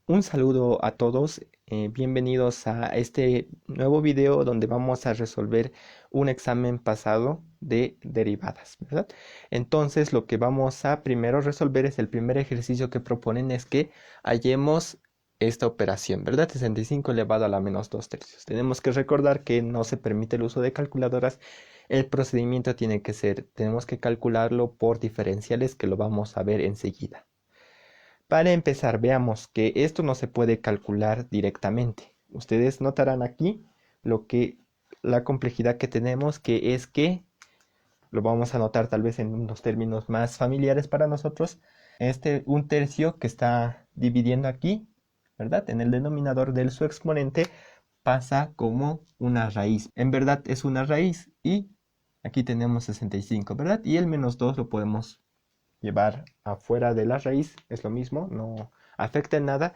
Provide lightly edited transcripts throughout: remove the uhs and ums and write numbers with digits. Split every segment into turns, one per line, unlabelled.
Un saludo a todos, bienvenidos a este nuevo video donde vamos a resolver un examen pasado de derivadas, ¿verdad? Entonces lo que vamos a primero resolver es el primer ejercicio que proponen es que hallemos esta operación, ¿verdad? 65 elevado a la menos 2 tercios. Tenemos que recordar que no se permite el uso de calculadoras. El procedimiento tiene que ser, tenemos que calcularlo por diferenciales que lo vamos a ver enseguida. Para empezar, veamos que esto no se puede calcular directamente. Ustedes notarán aquí la complejidad que tenemos, que es que lo vamos a notar tal vez en unos términos más familiares para nosotros. Un tercio que está dividiendo aquí, ¿verdad? En el denominador de su exponente pasa como una raíz. En verdad es una raíz y aquí tenemos 65, ¿verdad? Y el menos 2 lo podemos llevar afuera de la raíz, es lo mismo, no afecta en nada.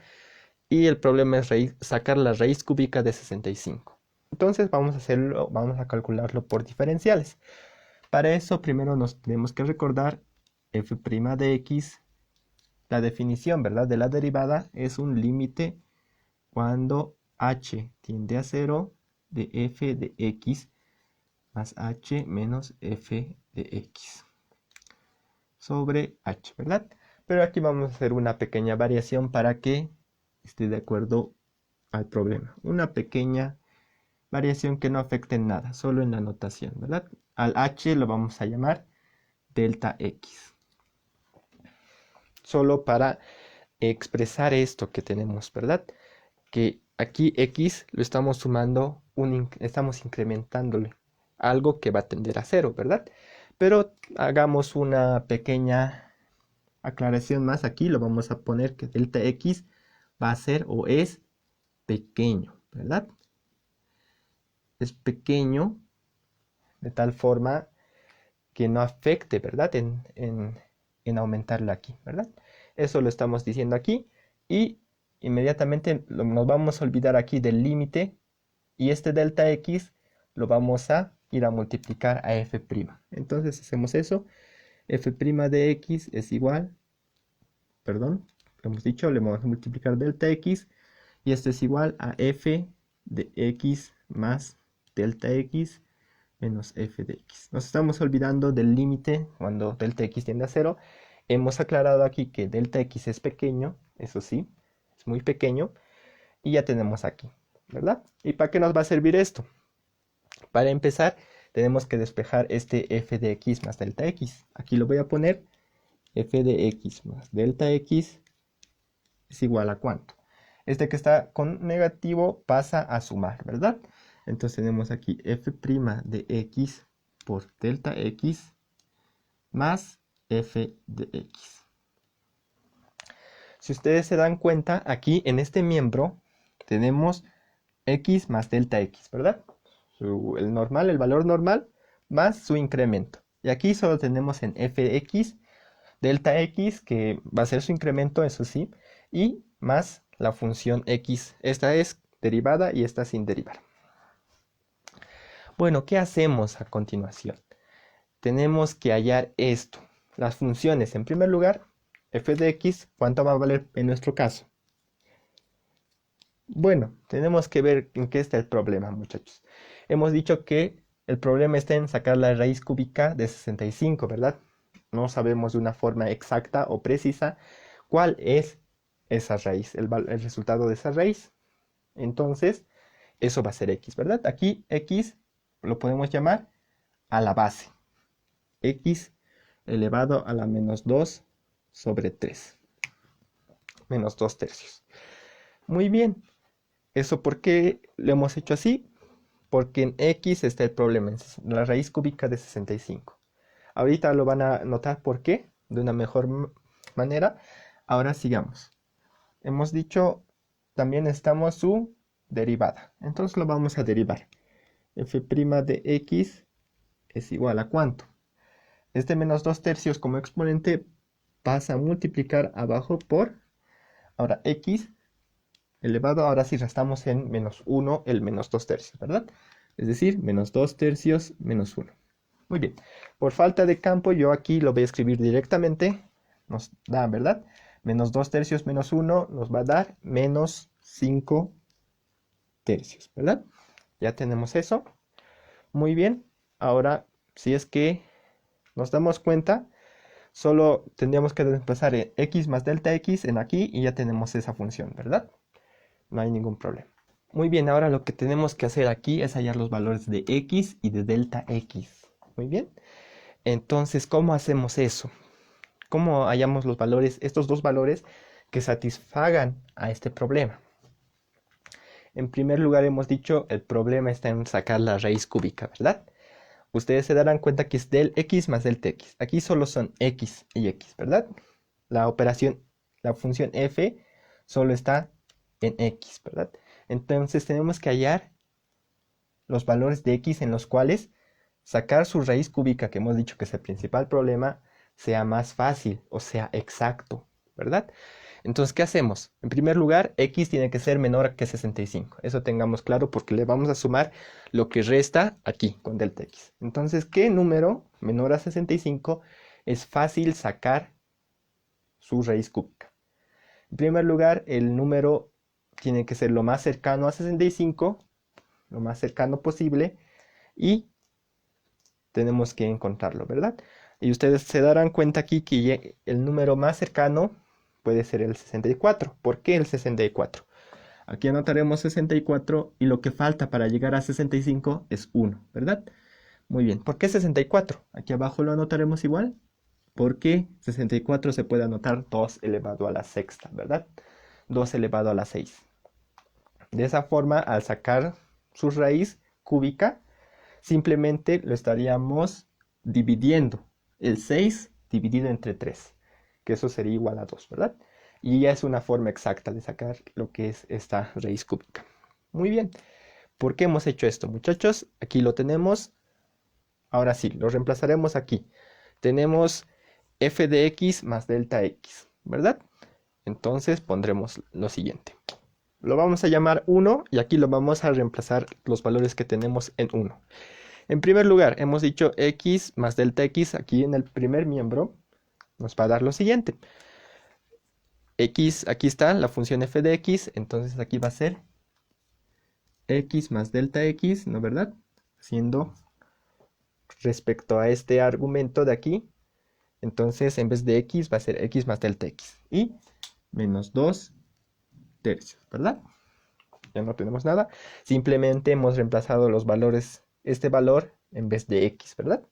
Y el problema es sacar la raíz cúbica de 65. Entonces vamos a calcularlo por diferenciales. Para eso primero nos tenemos que recordar f' de x, la definición, ¿verdad? De la derivada es un límite cuando h tiende a 0 de f de x más h menos f de x sobre h, ¿verdad? Pero aquí vamos a hacer una pequeña variación para que esté de acuerdo al problema. Una pequeña variación que no afecte en nada, solo en la notación, ¿verdad? Al h lo vamos a llamar delta x. Solo para expresar esto que tenemos, ¿verdad? Que aquí x lo estamos sumando, estamos incrementándole algo que va a tender a 0, ¿verdad? Pero hagamos una pequeña aclaración más. Aquí lo vamos a poner que delta x va a ser o es pequeño, ¿verdad? Es pequeño de tal forma que no afecte, ¿verdad? En aumentarlo aquí, ¿verdad? Eso lo estamos diciendo aquí y inmediatamente nos vamos a olvidar aquí del límite y este delta x lo vamos a ir a multiplicar a f'. Entonces hacemos eso. F' de x es igual, perdón, lo hemos dicho, le vamos a multiplicar delta x y esto es igual a f de x más delta x menos f de x. Nos estamos olvidando del límite cuando delta x tiende a 0. Hemos aclarado aquí que delta x es pequeño, eso sí, es muy pequeño, y ya tenemos aquí, ¿verdad? ¿Y para qué nos va a servir esto? Para empezar, tenemos que despejar este f de x más delta x. Aquí lo voy a poner, f de x más delta x es igual a ¿cuánto? Este que está con negativo pasa a sumar, ¿verdad? Entonces tenemos aquí f' de x por delta x más f de x. Si ustedes se dan cuenta, aquí en este miembro tenemos x más delta x, ¿verdad? El valor normal, más su incremento. Y aquí solo tenemos en f de x, delta x, que va a ser su incremento, eso sí, y más la función x. Esta es derivada y esta sin derivar. Bueno, ¿qué hacemos a continuación? Tenemos que hallar esto. Las funciones, en primer lugar, f de x, ¿cuánto va a valer en nuestro caso? Bueno, tenemos que ver en qué está el problema, muchachos. Hemos dicho que el problema está en sacar la raíz cúbica de 65, ¿verdad? No sabemos de una forma exacta o precisa cuál es esa raíz, el resultado de esa raíz. Entonces, eso va a ser x, ¿verdad? Aquí x lo podemos llamar a la base. X elevado a la menos 2 sobre 3. Menos 2 tercios. Muy bien. ¿Eso por qué lo hemos hecho así? Porque en x está el problema, en la raíz cúbica de 65. Ahorita lo van a notar por qué, de una mejor manera. Ahora sigamos. Hemos dicho, también estamos su derivada. Entonces lo vamos a derivar. F' de x es igual a ¿cuánto? Este menos 2 tercios como exponente pasa a multiplicar abajo por, ahora x elevado, ahora sí restamos en menos 1 el menos 2 tercios, ¿verdad? Es decir, menos 2 tercios menos 1. Muy bien, por falta de campo yo aquí lo voy a escribir directamente, nos da, ¿verdad? Menos 2 tercios menos 1 nos va a dar menos 5 tercios, ¿verdad? Ya tenemos eso. Muy bien. Ahora, si es que nos damos cuenta, solo tendríamos que desplazar x más delta x en aquí y ya tenemos esa función, ¿verdad? No hay ningún problema. Muy bien, ahora lo que tenemos que hacer aquí es hallar los valores de x y de delta x. Muy bien. Entonces, ¿cómo hacemos eso? ¿Cómo hallamos los valores, estos dos valores que satisfagan a este problema? En primer lugar, hemos dicho el problema está en sacar la raíz cúbica, ¿verdad? Ustedes se darán cuenta que es del x más del tx. Aquí solo son x y x, ¿verdad? La operación, la función f solo está en x, ¿verdad? Entonces tenemos que hallar los valores de x en los cuales sacar su raíz cúbica, que hemos dicho que es el principal problema, sea más fácil o sea exacto, ¿verdad? Entonces, ¿qué hacemos? En primer lugar, x tiene que ser menor que 65. Eso tengamos claro porque le vamos a sumar lo que resta aquí con delta x. Entonces, ¿qué número menor a 65 es fácil sacar su raíz cúbica? En primer lugar, el número tiene que ser lo más cercano a 65, lo más cercano posible, y tenemos que encontrarlo, ¿verdad? Y ustedes se darán cuenta aquí que el número más cercano puede ser el 64. ¿Por qué el 64? Aquí anotaremos 64 y lo que falta para llegar a 65 es 1, ¿verdad? Muy bien, ¿por qué 64? Aquí abajo lo anotaremos igual, porque 64 se puede anotar 2 elevado a la sexta, ¿verdad? 2 elevado a la 6. De esa forma, al sacar su raíz cúbica, simplemente lo estaríamos dividiendo. El 6 dividido entre 3, que eso sería igual a 2, ¿verdad? Y ya es una forma exacta de sacar lo que es esta raíz cúbica. Muy bien. ¿Por qué hemos hecho esto, muchachos? Aquí lo tenemos. Ahora sí, lo reemplazaremos aquí. Tenemos f de x más delta x, ¿verdad? Entonces pondremos lo siguiente. Lo vamos a llamar 1 y aquí lo vamos a reemplazar los valores que tenemos en 1. En primer lugar, hemos dicho x más delta x aquí en el primer miembro nos va a dar lo siguiente. X, aquí está la función f de x, entonces aquí va a ser x más delta x, ¿no verdad? Haciendo respecto a este argumento de aquí, entonces en vez de x va a ser x más delta x y menos 2 tercios, ¿verdad? Ya no tenemos nada, simplemente hemos reemplazado los valores, este valor en vez de x, ¿verdad?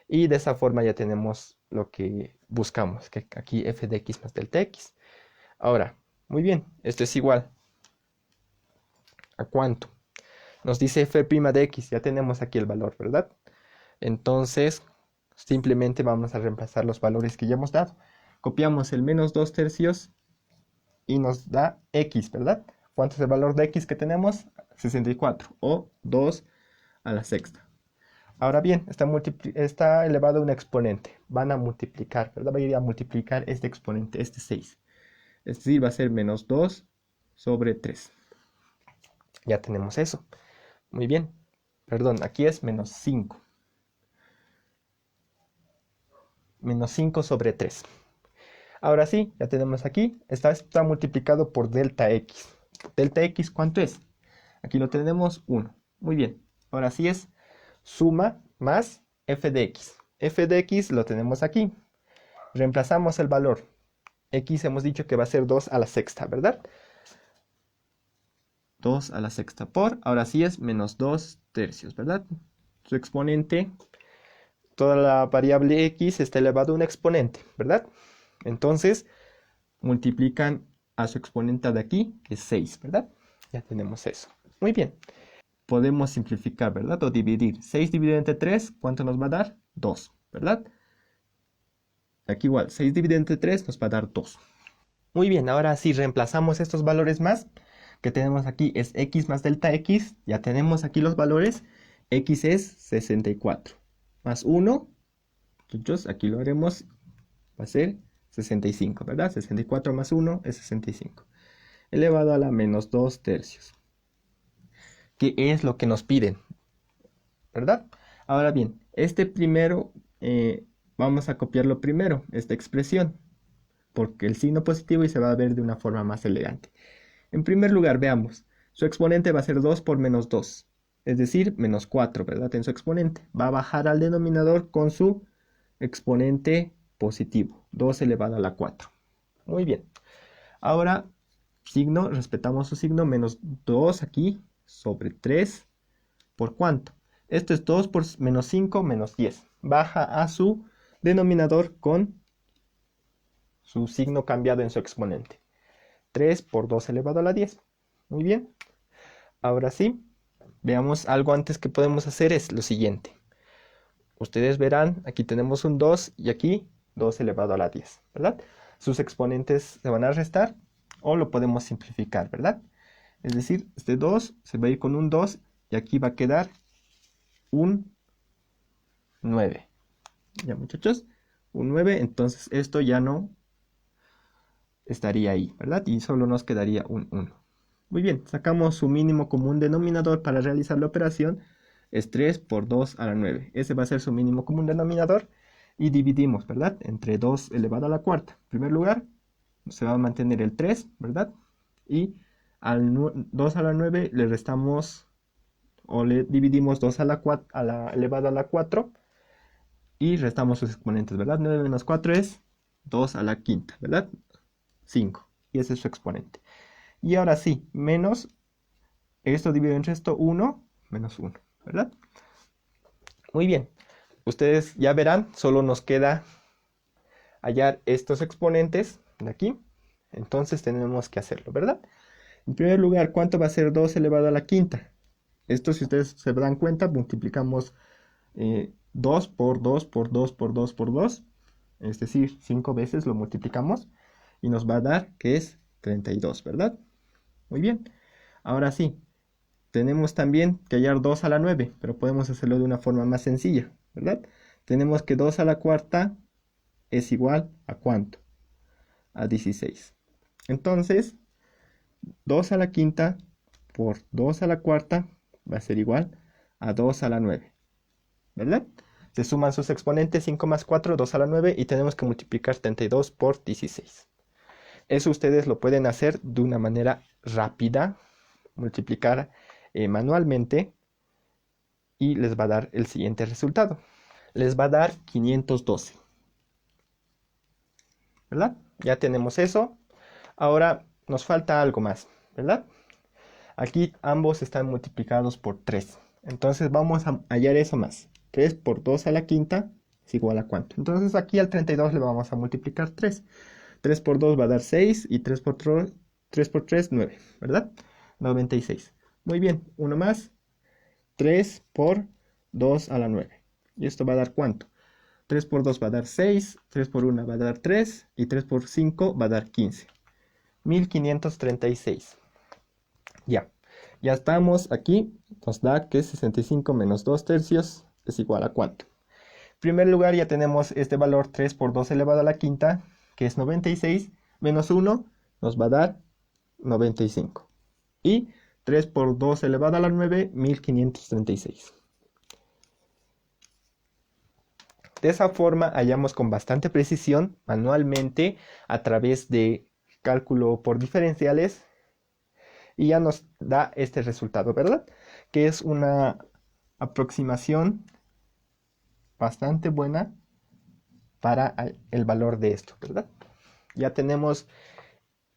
Y de esa forma ya tenemos lo que buscamos, que aquí f de x más delta x. Ahora, muy bien, esto es igual ¿a cuánto? Nos dice f' de x, ya tenemos aquí el valor, ¿verdad? Entonces, simplemente vamos a reemplazar los valores que ya hemos dado. Copiamos el menos 2 tercios y nos da x, ¿verdad? ¿Cuánto es el valor de x que tenemos? 64 o 2 a la sexta. Ahora bien, está elevado a un exponente. Van a multiplicar, ¿verdad? Va a ir a multiplicar este exponente, este 6. Es decir, va a ser menos 2 sobre 3. Ya tenemos eso. Muy bien. Perdón, aquí es menos 5. Menos 5 sobre 3. Ahora sí, ya tenemos aquí. Está multiplicado por delta x. ¿Delta x cuánto es? Aquí lo tenemos 1. Muy bien. Ahora sí es suma más f de x. F de x lo tenemos aquí. Reemplazamos el valor. X hemos dicho que va a ser 2 a la sexta, ¿verdad? 2 a la sexta por, ahora sí es menos 2 tercios, ¿verdad? Su exponente, toda la variable x está elevado a un exponente, ¿verdad? Entonces, multiplican a su exponente de aquí, que es 6, ¿verdad? Ya tenemos eso. Muy bien. Podemos simplificar, ¿verdad? O dividir. 6 dividido entre 3, ¿cuánto nos va a dar? 2, ¿verdad? Aquí igual, 6 dividido entre 3 nos va a dar 2. Muy bien, ahora si reemplazamos estos valores más, que tenemos aquí es x más delta x, ya tenemos aquí los valores, x es 64, más 1, entonces aquí lo haremos, va a ser 65, ¿verdad? 64 más 1 es 65, elevado a la menos 2 tercios, que es lo que nos piden, ¿verdad? Ahora bien, este primero, vamos a copiarlo primero, esta expresión. porque el signo positivo y se va a ver de una forma más elegante. En primer lugar, veamos, su exponente va a ser 2 por menos 2, es decir, menos 4, ¿verdad? En su exponente va a bajar al denominador con su exponente positivo, 2 elevado a la 4. Muy bien. Ahora, signo, respetamos su signo, menos 2 aquí sobre 3, ¿por cuánto? Esto es 2 por menos 5 menos 10. Baja a su denominador con su signo cambiado en su exponente. 3 por 2 elevado a la 10. Muy bien. Ahora sí, veamos algo antes que podemos hacer es lo siguiente. Ustedes verán, aquí tenemos un 2 y aquí 2 elevado a la 10, ¿verdad? Sus exponentes se van a restar o lo podemos simplificar, ¿verdad? Es decir, este 2 se va a ir con un 2 y aquí va a quedar un 9. Ya, muchachos, un 9, entonces esto ya no estaría ahí, ¿verdad? Y solo nos quedaría un 1. Muy bien, sacamos su mínimo común denominador para realizar la operación. Es 3 por 2 a la 9. Ese va a ser su mínimo común denominador. Y dividimos, ¿verdad? Entre 2 elevado a la cuarta. En primer lugar, se va a mantener el 3, ¿verdad? Y al 2 a la 9 le restamos o le dividimos 2 a la, elevado a la 4 y restamos sus exponentes, ¿verdad? 9 menos 4 es 2 a la quinta, ¿verdad? 5. Y ese es su exponente. Y ahora sí, menos esto dividido entre esto, 1 menos 1, ¿verdad? Muy bien. Ustedes ya verán, solo nos queda hallar estos exponentes de aquí. Entonces tenemos que hacerlo, ¿verdad? En primer lugar, ¿cuánto va a ser 2 elevado a la quinta? Esto, si ustedes se dan cuenta, multiplicamos 2 por 2 por 2 por 2 por 2. Es decir, 5 veces lo multiplicamos y nos va a dar que es 32, ¿verdad? Muy bien. Ahora sí, tenemos también que hallar 2 a la 9, pero podemos hacerlo de una forma más sencilla, ¿verdad? Tenemos que 2 a la cuarta es igual a ¿cuánto? A 16. Entonces, 2 a la quinta por 2 a la cuarta va a ser igual a 2 a la 9, ¿verdad? Se suman sus exponentes 5 más 4, 2 a la 9 y tenemos que multiplicar 32 por 16. Eso ustedes lo pueden hacer de una manera rápida, multiplicar manualmente y les va a dar el siguiente resultado. Les va a dar 512, ¿verdad? Ya tenemos eso. Ahora nos falta algo más, ¿verdad? Aquí ambos están multiplicados por 3. Entonces vamos a hallar eso más. 3 por 2 a la quinta es igual a ¿cuánto? Entonces aquí al 32 le vamos a multiplicar 3. 3 por 2 va a dar 6 y 3 por 3, 9, ¿verdad? 96. Muy bien, uno más. 3 por 2 a la 9. ¿Y esto va a dar cuánto? 3 por 2 va a dar 6, 3 por 1 va a dar 3 y 3 por 5 va a dar 15. 1536. Ya estamos aquí. Nos da que 65 menos 2 tercios es igual a ¿cuánto? En primer lugar ya tenemos este valor 3 por 2 elevado a la quinta, que es 96, menos 1 nos va a dar 95. Y 3 por 2 elevado a la 9, 1536. De esa forma hallamos con bastante precisión manualmente a través de cálculo por diferenciales y ya nos da este resultado, ¿verdad? Que es una aproximación bastante buena para el valor de esto, ¿verdad? Ya tenemos,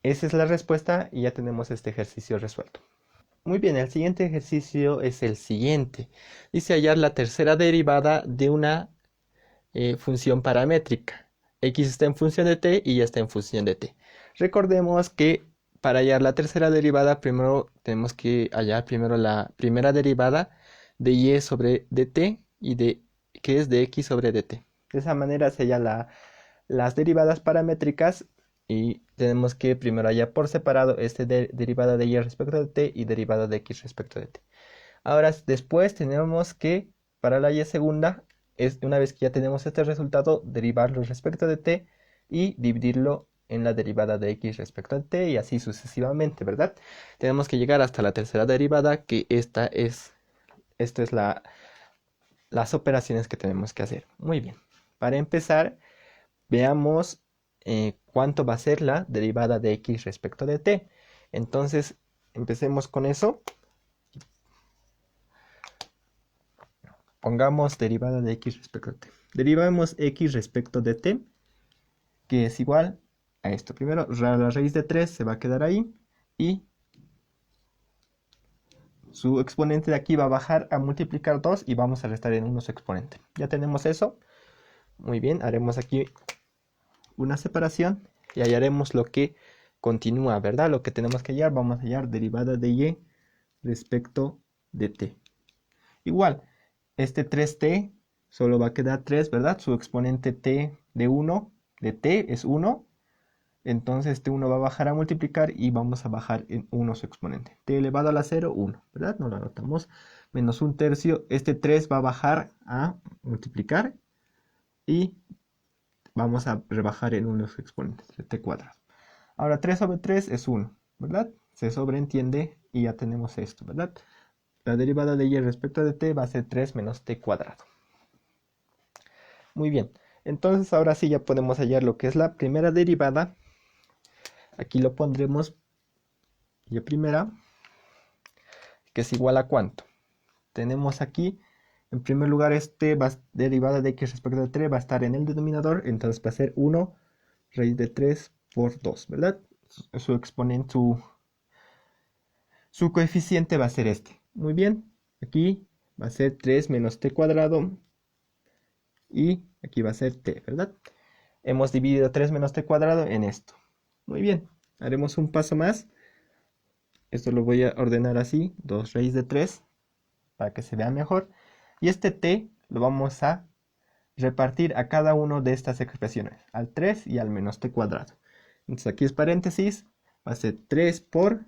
esa es la respuesta y ya tenemos este ejercicio resuelto. Muy bien, el siguiente ejercicio es el siguiente. Dice hallar la tercera derivada de una función paramétrica. X está en función de t y y está en función de t. Recordemos que para hallar la tercera derivada, primero tenemos que hallar primero la primera derivada de y sobre dt y que es de x sobre dt. De esa manera se hallan las derivadas paramétricas y tenemos que primero hallar por separado derivada de y respecto de t y derivada de x respecto de t. Ahora después tenemos que para la y segunda una vez que ya tenemos este resultado, derivarlo respecto de t y dividirlo en la derivada de x respecto a t y así sucesivamente, ¿verdad? Tenemos que llegar hasta la tercera derivada, que esta es las operaciones que tenemos que hacer. Muy bien. Para empezar, veamos cuánto va a ser la derivada de x respecto de t. Entonces, empecemos con eso. Pongamos derivada de x respecto de t. Derivamos x respecto de t, que es igual a esto. Primero, la raíz de 3 se va a quedar ahí y su exponente de aquí va a bajar a multiplicar 2 y vamos a restar en 1 su exponente. Ya tenemos eso. Muy bien, haremos aquí una separación y hallaremos lo que continúa, ¿verdad? Lo que tenemos que hallar, vamos a hallar derivada de y respecto de t. Igual, este 3t solo va a quedar 3, ¿verdad? Su exponente t de 1, de t es 1. Entonces este 1 va a bajar a multiplicar y vamos a bajar en 1 su exponente. T elevado a la 0, 1, ¿verdad? No lo anotamos. Menos 1/3. Este 3 va a bajar a multiplicar y vamos a rebajar en 1 su exponente, t cuadrado. Ahora 3 sobre 3 es 1, ¿verdad? Se sobreentiende y ya tenemos esto, ¿verdad? La derivada de y respecto de t va a ser 3 menos t cuadrado. Muy bien, entonces ahora sí ya podemos hallar lo que es la primera derivada. Aquí lo pondremos y primera, que es igual a ¿cuánto? Tenemos aquí, en primer lugar, derivada de x respecto de 3 va a estar en el denominador, entonces va a ser 1 raíz de 3 por 2, ¿verdad? Su exponente, su coeficiente va a ser este. Muy bien, aquí va a ser 3 menos t cuadrado y aquí va a ser t, ¿verdad? Hemos dividido 3 menos t cuadrado en esto. Muy bien, haremos un paso más. Esto lo voy a ordenar así, 2 raíz de 3, para que se vea mejor. Y este t lo vamos a repartir a cada una de estas expresiones, al 3 y al menos t cuadrado. Entonces aquí es paréntesis, va a ser 3 por,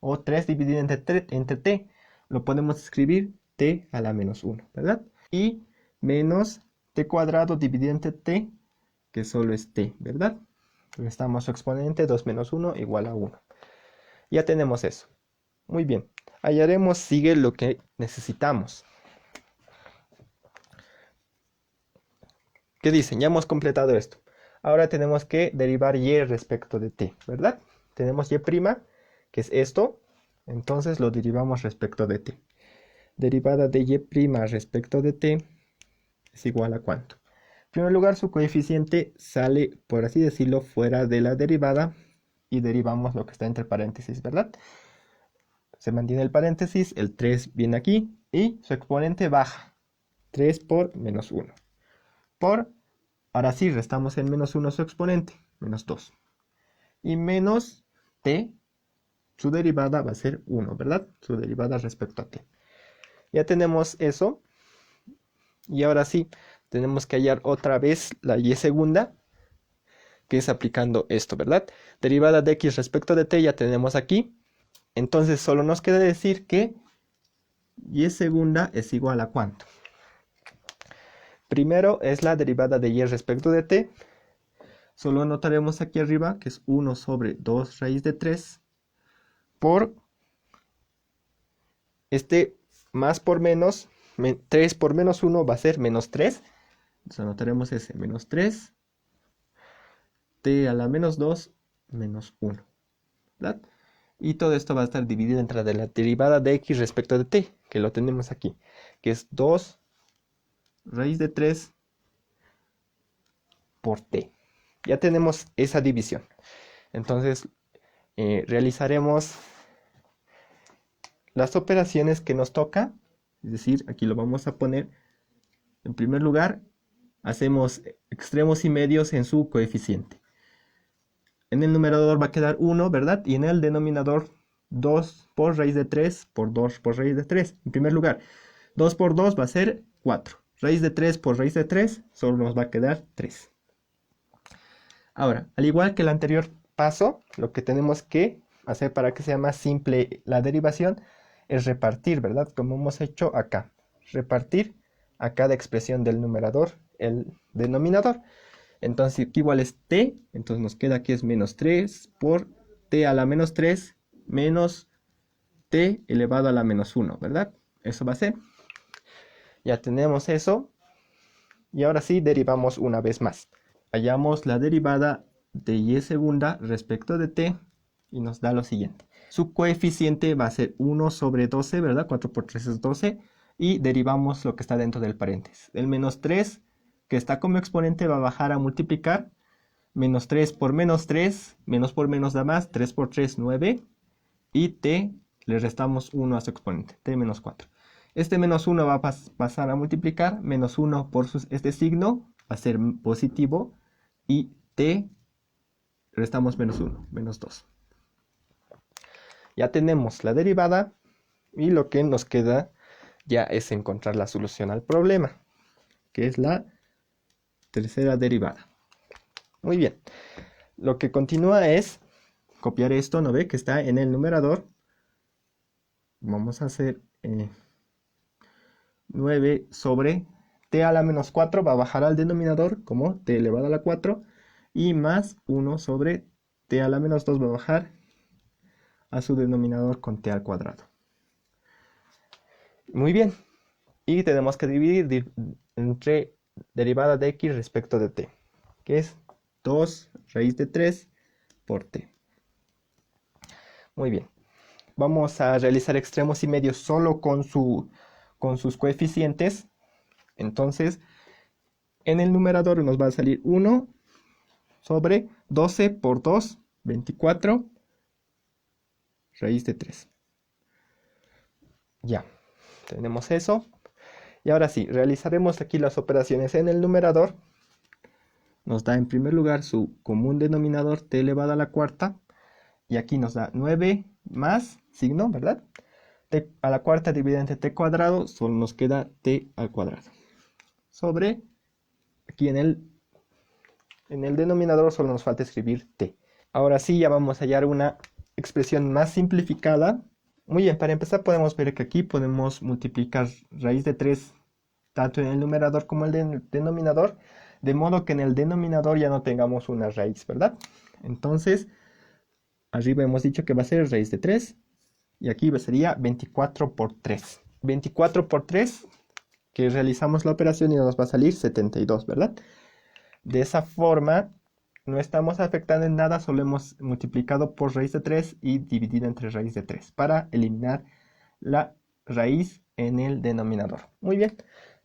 o 3 dividido entre t, lo podemos escribir t a la menos 1, ¿verdad? Y menos t cuadrado dividido entre t, que solo es t, ¿verdad? Restamos su exponente, 2 menos 1 igual a 1. Ya tenemos eso. Muy bien. Hallaremos, sigue lo que necesitamos. ¿Qué dicen? Ya hemos completado esto. Ahora tenemos que derivar y respecto de t, ¿verdad? Tenemos y', que es esto. Entonces lo derivamos respecto de t. Derivada de y' respecto de t es igual a ¿cuánto? En primer lugar, su coeficiente sale, por así decirlo, fuera de la derivada y derivamos lo que está entre paréntesis, ¿verdad? Se mantiene el paréntesis, el 3 viene aquí y su exponente baja. 3 por menos 1. Ahora sí, restamos en menos 1 su exponente, menos 2. Y menos t, su derivada va a ser 1, ¿verdad? Su derivada respecto a t. Ya tenemos eso. Y ahora sí, tenemos que hallar otra vez la y segunda, que es aplicando esto, ¿verdad? Derivada de x respecto de t ya tenemos aquí. Entonces solo nos queda decir que y segunda es igual a ¿cuánto? Primero es la derivada de y respecto de t. Solo anotaremos aquí arriba que es 1 sobre 2 raíz de 3 por este más por menos, 3 por menos 1 va a ser menos 3. Entonces anotaremos ese menos 3, t a la menos 2, menos 1, ¿verdad? Y todo esto va a estar dividido entre la derivada de x respecto de t, que lo tenemos aquí, que es 2 raíz de 3 por t. Ya tenemos esa división. Entonces realizaremos las operaciones que nos toca, es decir, aquí lo vamos a poner. En primer lugar, hacemos extremos y medios en su coeficiente. En el numerador va a quedar 1, ¿verdad? Y en el denominador 2 por raíz de 3 por 2 por raíz de 3. En primer lugar, 2 por 2 va a ser 4. Raíz de 3 por raíz de 3 solo nos va a quedar 3. Ahora, al igual que el anterior paso, lo que tenemos que hacer para que sea más simple la derivación es repartir, ¿verdad? Como hemos hecho acá. Repartir a cada expresión del numerador el denominador. Entonces, igual es t, entonces nos queda que es menos 3 por t a la menos 3 menos t elevado a la menos 1, ¿verdad? Eso va a ser. Ya tenemos eso. Y ahora sí, derivamos una vez más. Hallamos la derivada de y segunda respecto de t y nos da lo siguiente. Su coeficiente va a ser 1 sobre 12, ¿verdad? 4 por 3 es 12 y derivamos lo que está dentro del paréntesis. El menos 3 que está como exponente va a bajar a multiplicar. Menos 3 por menos 3, menos por menos da más, 3 por 3, 9. Y t le restamos 1 a su exponente, t menos 4. Este menos 1 va a pasar a multiplicar, menos 1 por este signo va a ser positivo. Y t restamos menos 1, menos 2. Ya tenemos la derivada y lo que nos queda ya es encontrar la solución al problema, que es la tercera derivada. Muy bien, lo que continúa es copiar esto, ¿no ve? Que está en el numerador. Vamos a hacer 9 sobre t a la menos 4, va a bajar al denominador como t elevado a la 4, y más 1 sobre t a la menos 2 va a bajar a su denominador con t al cuadrado. Muy bien, y tenemos que dividir entre derivada de x respecto de t, que es 2 raíz de 3 por t. Muy bien, vamos a realizar extremos y medios solo con sus coeficientes. Entonces, en el numerador nos va a salir 1 sobre 12 por 2, 24, raíz de 3. Ya, tenemos eso. Y ahora sí, realizaremos aquí las operaciones en el numerador. Nos da en primer lugar su común denominador t elevado a la cuarta. Y aquí nos da 9 más signo, ¿verdad? T a la cuarta dividida entre t cuadrado, solo nos queda t al cuadrado. Sobre, aquí en el denominador solo nos falta escribir t. Ahora sí, ya vamos a hallar una expresión más simplificada. Muy bien, para empezar podemos ver que aquí podemos multiplicar raíz de 3 tanto en el numerador como en el denominador, de modo que en el denominador ya no tengamos una raíz, ¿verdad? Entonces, arriba hemos dicho que va a ser raíz de 3, y aquí sería 24 por 3. 24 por 3, que realizamos la operación y nos va a salir 72, ¿verdad? De esa forma, no estamos afectando en nada, solo hemos multiplicado por raíz de 3 y dividido entre raíz de 3 para eliminar la raíz en el denominador. Muy bien,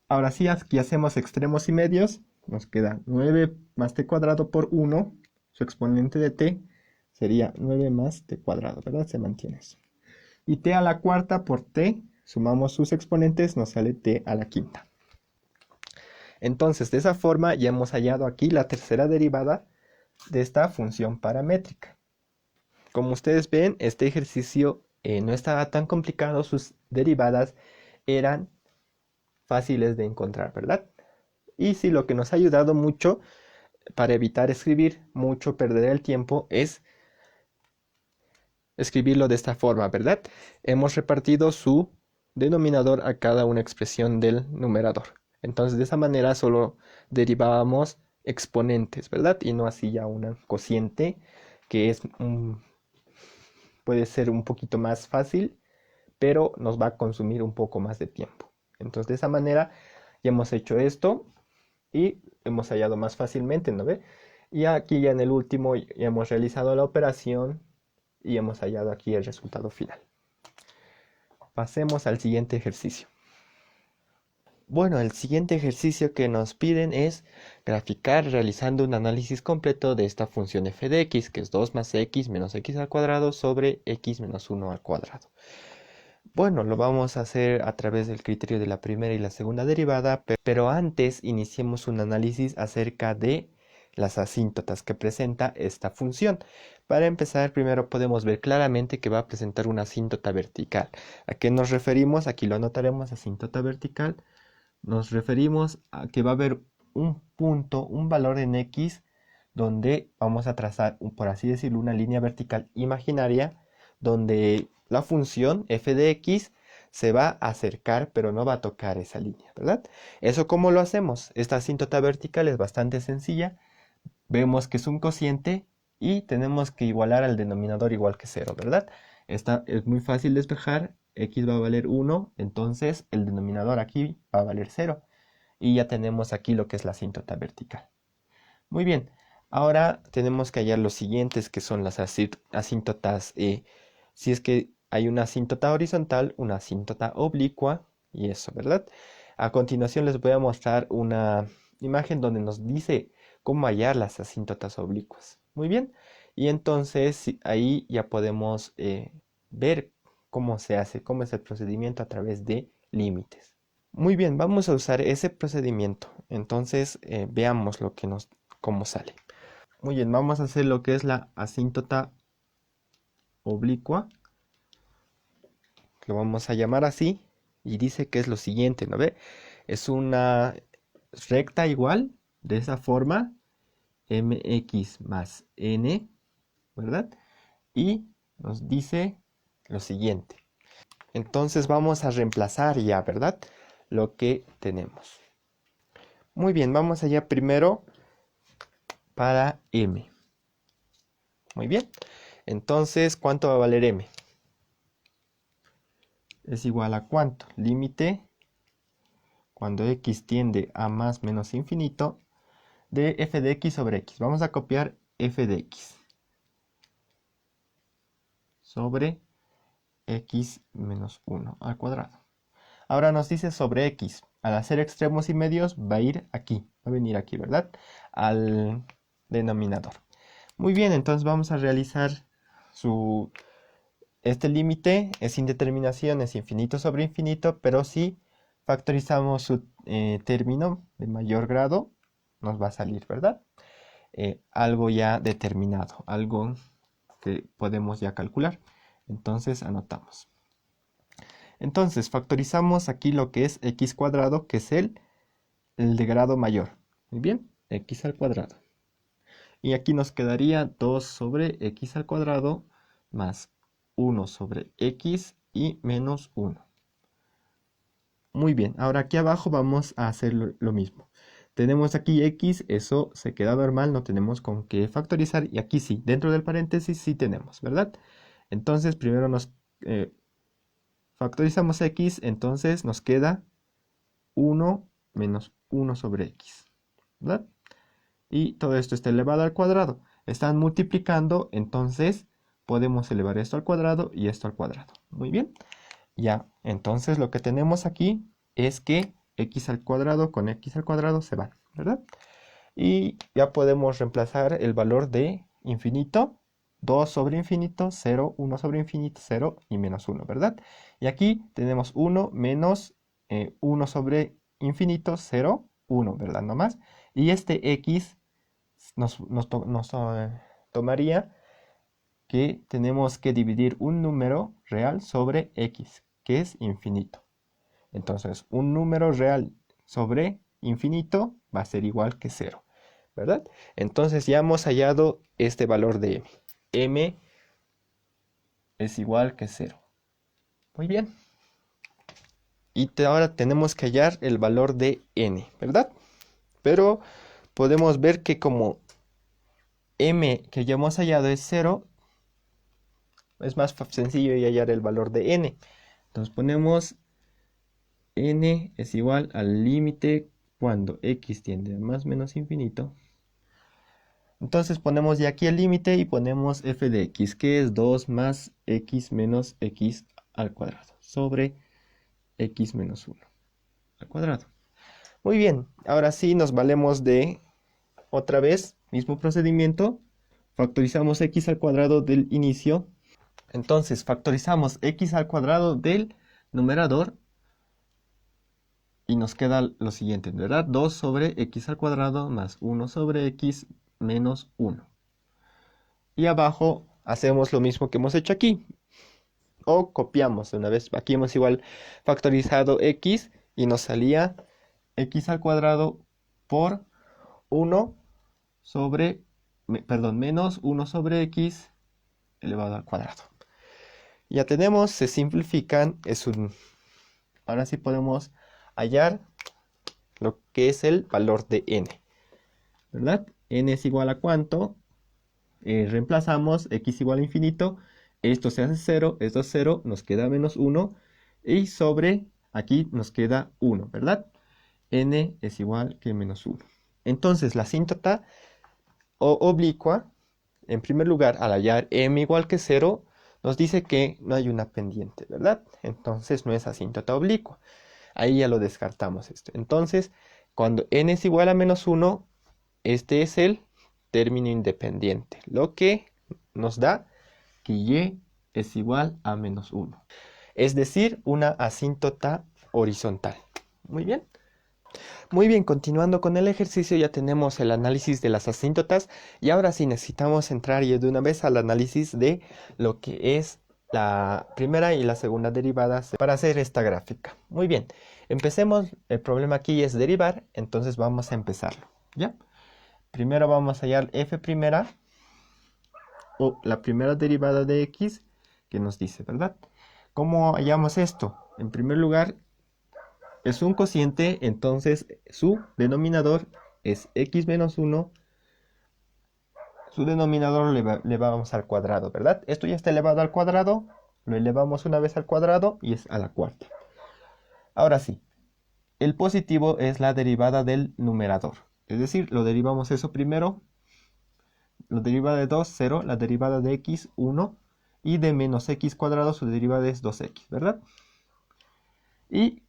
ahora sí, aquí hacemos extremos y medios. Nos queda 9 más t cuadrado por 1, su exponente de t sería 9 más t cuadrado, ¿verdad? Se mantiene eso. Y t a la cuarta por t, sumamos sus exponentes, nos sale t a la quinta. Entonces, de esa forma ya hemos hallado aquí la tercera derivada de esta función paramétrica. Como ustedes ven, este ejercicio no estaba tan complicado, sus derivadas eran fáciles de encontrar, ¿verdad? Y sí, lo que nos ha ayudado mucho para evitar escribir mucho, perder el tiempo, es escribirlo de esta forma, ¿verdad? Hemos repartido su denominador a cada una expresión del numerador. Entonces, de esa manera solo derivábamos exponentes, ¿verdad? Y no así ya una cociente, que es puede ser un poquito más fácil, pero nos va a consumir un poco más de tiempo. Entonces, de esa manera ya hemos hecho esto y hemos hallado más fácilmente, ¿no ve? Y aquí ya en el último ya hemos realizado la operación y hemos hallado aquí el resultado final. Pasemos al siguiente ejercicio. Bueno, el siguiente ejercicio que nos piden es graficar realizando un análisis completo de esta función f de x, que es 2 más x menos x al cuadrado sobre x menos 1 al cuadrado. Bueno, lo vamos a hacer a través del criterio de la primera y la segunda derivada, pero antes iniciemos un análisis acerca de las asíntotas que presenta esta función. Para empezar, primero podemos ver claramente que va a presentar una asíntota vertical. ¿A qué nos referimos? Aquí lo anotaremos, asíntota vertical. Nos referimos a que va a haber un punto, un valor en x, donde vamos a trazar, por así decirlo, una línea vertical imaginaria, donde la función f de x se va a acercar, pero no va a tocar esa línea, ¿verdad? ¿Eso cómo lo hacemos? Esta asíntota vertical es bastante sencilla. Vemos que es un cociente y tenemos que igualar al denominador igual que 0, ¿verdad? Esta es muy fácil de despejar. X va a valer 1, entonces el denominador aquí va a valer 0. Y ya tenemos aquí lo que es la asíntota vertical. Muy bien, Ahora tenemos que hallar los siguientes, que son las asíntotas. Si es que hay una asíntota horizontal, una asíntota oblicua y eso, ¿verdad? A continuación les voy a mostrar una imagen donde nos dice cómo hallar las asíntotas oblicuas. Muy bien. Y entonces ahí ya podemos ver cómo se hace, cómo es el procedimiento a través de límites. Muy bien, vamos a usar ese procedimiento. Entonces veamos cómo sale. Muy bien, vamos a hacer lo que es la asíntota oblicua. Lo vamos a llamar así. Y dice que es lo siguiente, ¿no ve? Es una recta igual, de esa forma, mx más n, ¿verdad? Y nos dice lo siguiente. Entonces vamos a reemplazar ya, ¿verdad? Lo que tenemos. Muy bien, vamos allá primero para m. Muy bien. Entonces, ¿cuánto va a valer m? Es igual a ¿cuánto? Límite, cuando x tiende a más menos infinito, de f de x sobre x. Vamos a copiar f de x sobre x menos 1 al cuadrado. Ahora nos dice sobre x. Al hacer extremos y medios va a ir aquí. Va a venir aquí, ¿verdad? Al denominador. Muy bien, entonces vamos a realizar este límite es indeterminación, es infinito sobre infinito, pero si factorizamos su término de mayor grado, nos va a salir, ¿verdad? Algo ya determinado, algo que podemos ya calcular. Entonces anotamos. Entonces factorizamos aquí lo que es x cuadrado, que es el de grado mayor. Muy bien, x al cuadrado. Y aquí nos quedaría 2 sobre x al cuadrado más 1 sobre x y menos 1. Muy bien, ahora aquí abajo vamos a hacer lo mismo. Tenemos aquí x, eso se queda normal, no tenemos con qué factorizar. Y aquí sí, dentro del paréntesis sí tenemos, ¿verdad? Entonces primero nos factorizamos x, entonces nos queda 1 menos 1 sobre x, ¿verdad? Y todo esto está elevado al cuadrado. Están multiplicando, entonces podemos elevar esto al cuadrado y esto al cuadrado. Muy bien. Ya, entonces lo que tenemos aquí es que x al cuadrado con x al cuadrado se van, ¿verdad? Y ya podemos reemplazar el valor de infinito, 2 sobre infinito, 0, 1 sobre infinito, 0 y menos 1, ¿verdad? Y aquí tenemos 1 menos 1 sobre infinito, 0, 1, ¿verdad? No más. Y este x nos tomaría que tenemos que dividir un número real sobre x, que es infinito. Entonces, un número real sobre infinito va a ser igual que 0, ¿verdad? Entonces ya hemos hallado este valor de m. M es igual que 0. Muy bien. Y ahora tenemos que hallar el valor de n, ¿verdad? Pero podemos ver que como m que ya hemos hallado es 0, es más sencillo y hallar el valor de n. Entonces ponemos n es igual al límite cuando x tiende a más menos infinito. Entonces ponemos ya aquí el límite y ponemos f de x, que es 2 más x menos x al cuadrado, sobre x menos 1 al cuadrado. Muy bien, ahora sí nos valemos de, otra vez, mismo procedimiento, factorizamos x al cuadrado del inicio. Entonces factorizamos x al cuadrado del numerador y nos queda lo siguiente, ¿verdad? 2 sobre x al cuadrado más 1 sobre x menos 1. Y abajo hacemos lo mismo que hemos hecho aquí. O copiamos de una vez. Aquí hemos igual factorizado x y nos salía x al cuadrado por 1 sobre, menos 1 sobre x elevado al cuadrado. Ya tenemos, se simplifican, ahora sí podemos hallar lo que es el valor de n, ¿verdad? N es igual a ¿cuánto? Reemplazamos x igual a infinito, esto se hace 0, esto es 0, nos queda menos 1, y sobre aquí nos queda 1, ¿verdad? N es igual que menos 1. Entonces la asíntota oblicua, en primer lugar, al hallar m igual que 0, nos dice que no hay una pendiente, ¿verdad? Entonces no es asíntota oblicua. Ahí ya lo descartamos esto. Entonces, cuando n es igual a -1, este es el término independiente, lo que nos da que y es igual a -1. Es decir, una asíntota horizontal. Muy bien. Muy bien, continuando con el ejercicio, ya tenemos el análisis de las asíntotas y ahora sí necesitamos entrar ya de una vez al análisis de lo que es la primera y la segunda derivadas para hacer esta gráfica. Muy bien, empecemos. El problema aquí es derivar, entonces vamos a empezarlo, ¿ya? Primero vamos a hallar f primera o la primera derivada de x que nos dice, ¿verdad? ¿Cómo hallamos esto? En primer lugar, es un cociente, entonces su denominador es x menos 1. Su denominador le vamos al cuadrado, ¿verdad? Esto ya está elevado al cuadrado, lo elevamos una vez al cuadrado y es a la cuarta. Ahora sí, el positivo es la derivada del numerador. Es decir, lo derivamos eso primero. La derivada de 2, 0. La derivada de x, 1. Y de menos x cuadrado, su derivada es 2x, ¿verdad? Y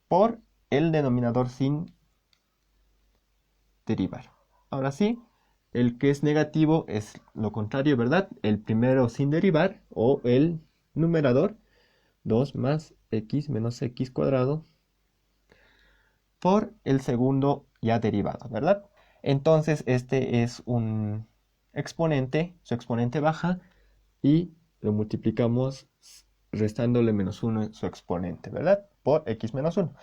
por el denominador sin derivar. Ahora sí, el que es negativo es lo contrario, ¿verdad? El primero sin derivar o el numerador, 2 más x menos x cuadrado, por el segundo ya derivado, ¿verdad? Entonces este es un exponente, su exponente baja y lo multiplicamos restándole -1 en su exponente, ¿verdad? Por x menos 1.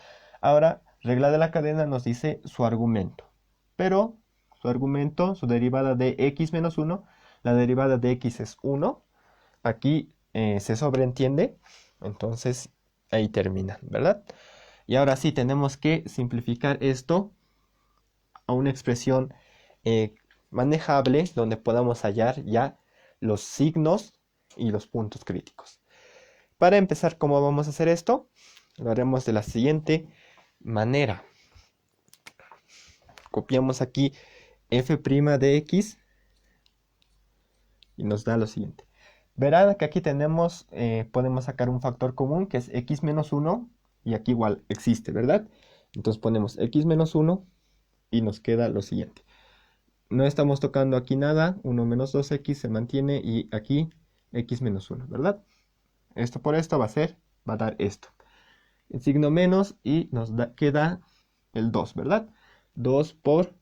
Ahora, regla de la cadena nos dice su argumento. Pero su argumento, su derivada de x menos 1, la derivada de x es 1. Aquí se sobreentiende, entonces ahí termina, ¿verdad? Y ahora sí, tenemos que simplificar esto a una expresión manejable donde podamos hallar ya los signos y los puntos críticos. Para empezar, ¿cómo vamos a hacer esto? Lo haremos de la siguiente manera. Copiamos aquí f' de x y nos da lo siguiente. Verán que aquí tenemos, podemos sacar un factor común que es x menos 1 y aquí igual existe, ¿verdad? Entonces ponemos x menos 1 y nos queda lo siguiente. No estamos tocando aquí nada, 1 menos 2x se mantiene y aquí x menos 1, ¿verdad? Esto por esto va a dar esto. El signo menos y nos queda el 2, ¿verdad? 2 por,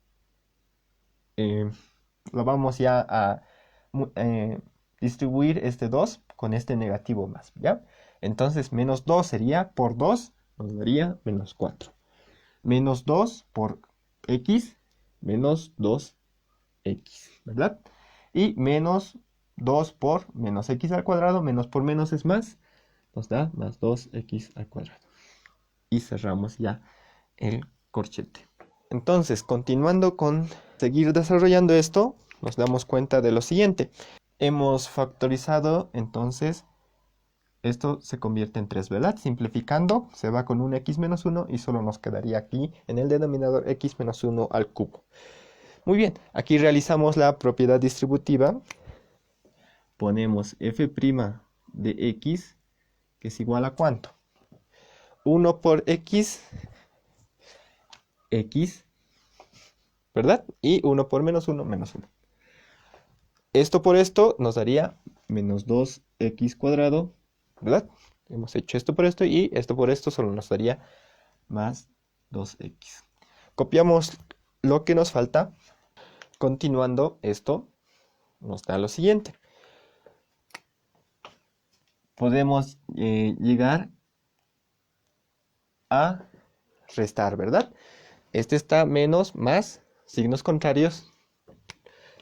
lo vamos ya a distribuir este 2 con este negativo más, ¿ya? Entonces menos 2 sería por 2, nos daría menos 4. Menos 2 por x, menos 2x, ¿verdad? Y menos 2 por menos x al cuadrado, menos por menos es más, nos da más 2x al cuadrado. Y cerramos ya el corchete. Entonces, continuando con seguir desarrollando esto, nos damos cuenta de lo siguiente. Hemos factorizado, entonces, esto se convierte en 3, ¿verdad? Simplificando, se va con un x menos 1 y solo nos quedaría aquí en el denominador x menos 1 al cubo. Muy bien, aquí realizamos la propiedad distributiva. Ponemos f' de x, que es igual a ¿cuánto? 1 por x, ¿verdad? Y 1 por menos 1, menos 1. Esto por esto nos daría menos 2x cuadrado, ¿verdad? Hemos hecho esto por esto y esto por esto solo nos daría más 2x. Copiamos lo que nos falta. Continuando esto, nos da lo siguiente. Podemos llegar a restar, ¿verdad? Este está menos, más, signos contrarios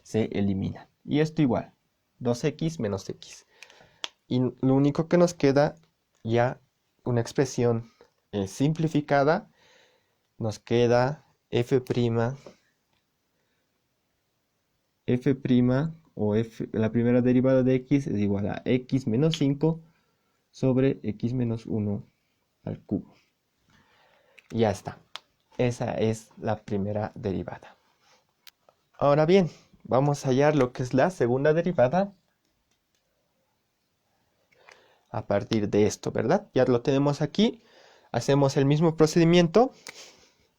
se eliminan. Y esto igual, 2x menos x. Y lo único que nos queda ya una expresión simplificada, nos queda f' o la primera derivada de x es igual a x menos 5 sobre x menos 1 al cubo. Y ya está. Esa es la primera derivada. Ahora bien, vamos a hallar lo que es la segunda derivada a partir de esto, ¿verdad? Ya lo tenemos aquí. Hacemos el mismo procedimiento.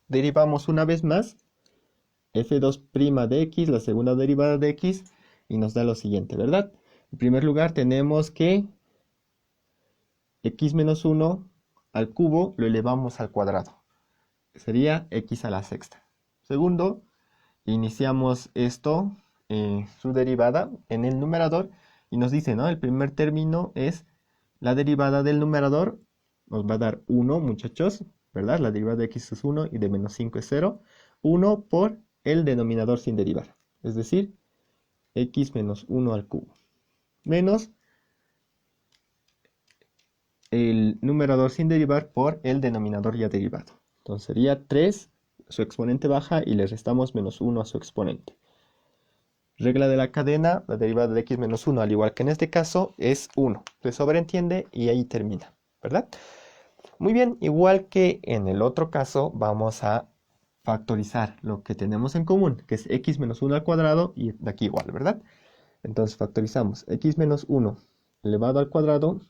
Derivamos una vez más f2' de x, la segunda derivada de x, y nos da lo siguiente, ¿verdad? En primer lugar tenemos que x menos 1 al cubo lo elevamos al cuadrado. Sería x a la sexta. Segundo, iniciamos esto, su derivada en el numerador, y nos dice, ¿no? El primer término es la derivada del numerador, nos va a dar 1, muchachos, ¿verdad? La derivada de x es 1 y de menos 5 es 0. 1 por el denominador sin derivar, es decir, x menos 1 al cubo, menos el numerador sin derivar por el denominador ya derivado. Entonces sería 3, su exponente baja, y le restamos menos 1 a su exponente. Regla de la cadena, la derivada de x menos 1, al igual que en este caso, es 1. Se sobreentiende y ahí termina, ¿verdad? Muy bien, igual que en el otro caso, vamos a factorizar lo que tenemos en común, que es x menos 1 al cuadrado, y de aquí igual, ¿verdad? Entonces factorizamos x menos 1 elevado al cuadrado.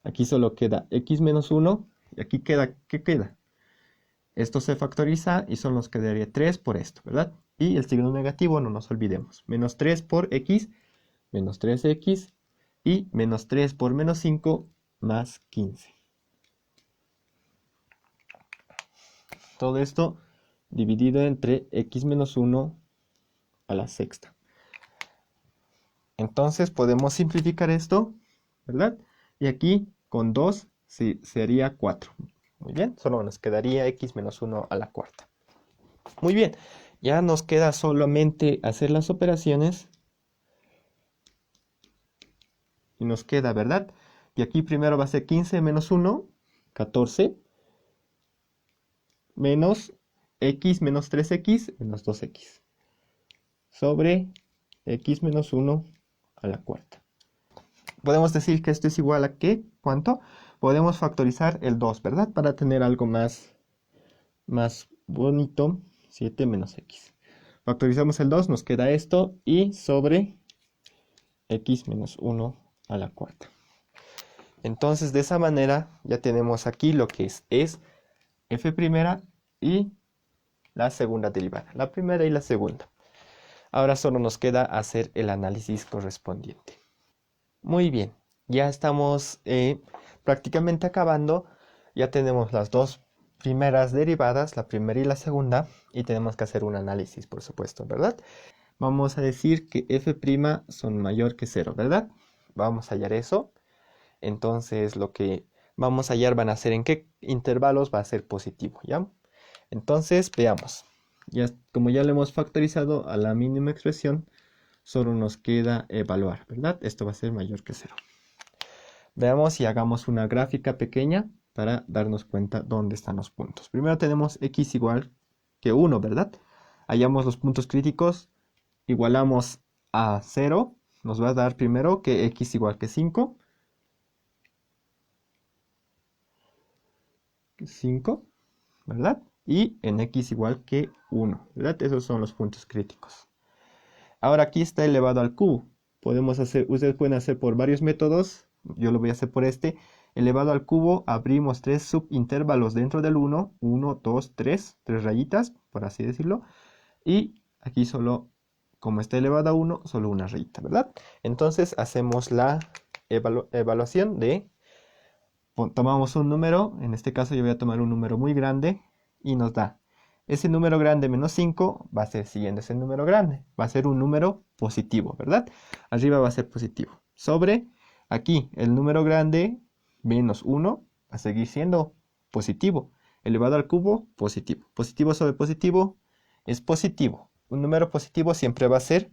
Aquí solo queda x menos 1, y aquí queda, ¿qué queda? Esto se factoriza y solo nos quedaría 3 por esto, ¿verdad? Y el signo negativo, no nos olvidemos. Menos 3 por x, menos 3x, y menos 3 por menos 5, más 15. Todo esto dividido entre x menos 1 a la sexta. Entonces podemos simplificar esto, ¿verdad? Y aquí con 2 sería 4. Muy bien, solo nos quedaría x menos 1 a la cuarta. Muy bien, ya nos queda solamente hacer las operaciones. Y nos queda, ¿verdad? Y aquí primero va a ser 15 menos 1, 14, menos x menos 3x menos 2x, sobre x menos 1 a la cuarta. Podemos decir que esto es igual a ¿qué? ¿Cuánto? Podemos factorizar el 2, ¿verdad? Para tener algo más bonito. 7 menos x. Factorizamos el 2, nos queda esto, y sobre x menos 1 a la cuarta. Entonces, de esa manera, ya tenemos aquí lo que es f' y la segunda derivada. La primera y la segunda. Ahora solo nos queda hacer el análisis correspondiente. Muy bien, ya estamos prácticamente acabando. Ya tenemos las dos primeras derivadas, la primera y la segunda, y tenemos que hacer un análisis, por supuesto, ¿verdad? Vamos a decir que f' son mayor que 0, ¿verdad? Vamos a hallar eso. Entonces lo que vamos a hallar van a ser en qué intervalos va a ser positivo, ¿ya? Entonces veamos. Como ya lo hemos factorizado a la mínima expresión, solo nos queda evaluar, ¿verdad? Esto va a ser mayor que 0. Veamos y hagamos una gráfica pequeña para darnos cuenta dónde están los puntos. Primero tenemos x igual que 1, ¿verdad? Hallamos los puntos críticos, igualamos a 0, nos va a dar primero que x igual que 5, 5, ¿verdad? Y en x igual que 1, ¿verdad? Esos son los puntos críticos. Ahora aquí está elevado al cubo. Ustedes pueden hacer por varios métodos. Yo lo voy a hacer por este. Elevado al cubo, abrimos 3 subintervalos dentro del 1. 1, 2, 3. 3 rayitas, por así decirlo. Y aquí solo, como está elevado a 1, solo una rayita, ¿verdad? Entonces hacemos la evaluación de... Tomamos un número. En este caso yo voy a tomar un número muy grande. Y nos da... Ese número grande menos 5 va a ser siguiendo ese número grande. Va a ser un número positivo, ¿verdad? Arriba va a ser positivo. Sobre aquí el número grande menos 1 va a seguir siendo positivo. Elevado al cubo, positivo. Positivo sobre positivo es positivo. Un número positivo siempre va a ser